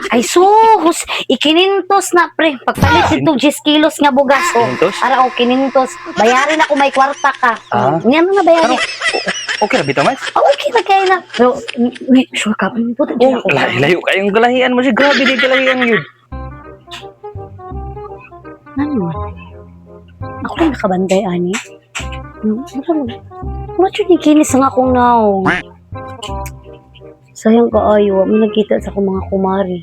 Ay sus, ikinintos na pre. Pagpalit dito 10 kilos nga bugas o. Kinintos? Ara o kinintos. Bayarin ako may kwarta ka. Ah. Nga mga bayarin. Okay na bitaw, Mads? Okay na kayo na. Pero, sure ka, puto dyan ako. Layo kayong galahian mo siya. Grabe di galahian yun. Ano? Ako lang nakabanday, ani. Ano siya ni kinis ang akong now? Sayang kaayo, may nagkita sa akong mga kumari.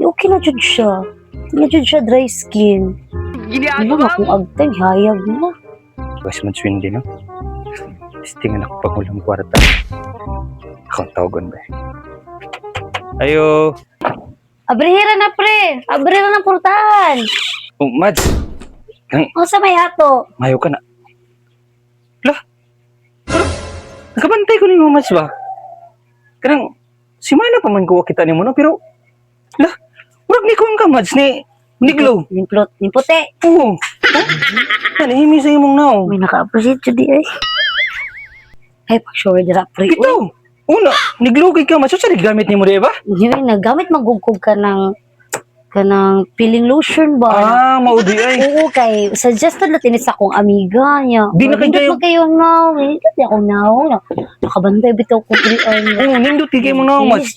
Okay na dyan siya. Hindi na dyan siya dry skin. Ano nga kung agtay, hayag na. Bas madswindi, no? Tingnan ako pangulang kwarta. Akong tawagon ba? Ayo. Abrihira na pre! Abrihira na portahan! Oh, Mads. O sa may ato? Mayo ka na. Lah. Pero, nakabantay ko ni mo, Mads ba? Kanang, si Mana pa man ko kita ni mo, no? Pero, lah. Urag ni ko ka, Mads, ni glow. Nimplot, nimputi. Oo. Ano, himi sa imong now. May naka-appreciate siya di ay. Ay, pag-shower dira pre. Ito. Una, ni glow kay ka, Mads. So, gamit ni mo, di ba? Hindi, nagamit magugkog ka ng peeling lotion ba? Ah, maudi ay. Oo, kay suggested na tinis akong amiga niya. Di na Hindi kayo- kayo now. Hindi ako now. Nakabantay bitaw ko pre. Oo, nindot kay kayo mo now, Mads.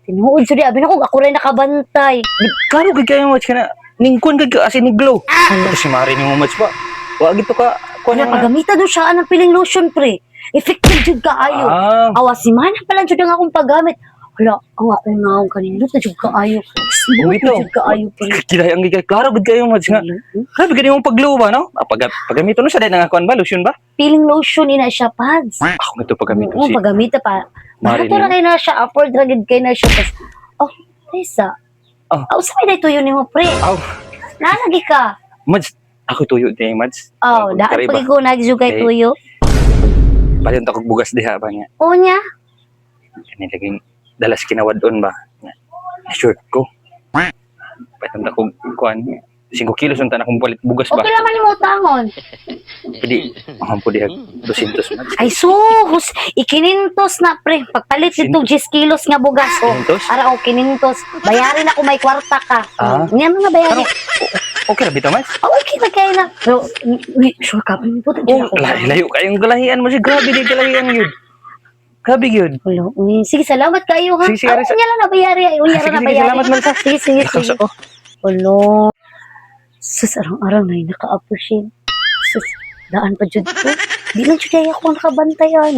Tinuod siya di. Abi na ko, ako rin nakabantay. Klaro kay kayo, Mads, ka na. Ningkon kay ka, asin ni glow. Ito si Mari ni mo, Mads ba? Wag ito ka. Kuha Kaya na. pagamita doon siya ng peeling lotion pre. Effective jud kaayo. Ah. Awa si Mana pala jud ang akong paggamit. Wala, ang akong naong kanindot na jud kaayo. Smooth Ito. na jud kaayo pre. Kilay ang gigay. Klaro gud kayo, Mads nga. Grabe ganyan mong paglow ba, no? Pagamito no siya dahil nangakuan ba? Lotion ba? Peeling lotion ina siya pads. Ako ito pagamito Oo, si pagamita pa. Mari Barato na kayo na siya, afford na gid kayo na siya. Tas, oh, Tessa. Oh. Sa may na tuyo ni mo, pre. Aw, Nalagi ka. Mads. Ako tuyo din, Mads. Oh, daan Kariba. pag ikaw nagsugay Eh. tuyo. Palyon takog bugas diha ba niya. O niya. Kanilaging dalas kinawad doon ba? Na-short ko. Palyon takog kuan. 5 kilos ang tanak kong palit bugas ba? Okay lang man mo tangon. Pwede, mahampo diha 200, Mads. Ay sus, ikinintos na pre. Pagpalit dito 10 kilos nga bugas o. Kinintos? Ara o kinintos. Bayarin ako may kwarta ka. Ah. Nga mga bayarin. Okay na bitaw, Mads? Okay na kayo na. Pero, sure ka, puto dyan ako. Layo kayong galahian mo siya. Grabe di galahian yun. Grabe yun. Hello. Sige, salamat kayo ha. Sige, Arisa. Unya lang na bayari. Unya Sige, lang na sige, bayari. salamat, Melsa. Sige, sige, Lakas sige. ako. Hello. Sus, arang-arang na yung naka-appreciate. Sus, daan pa dyan ko. Di lang dyan ako nakabantayan.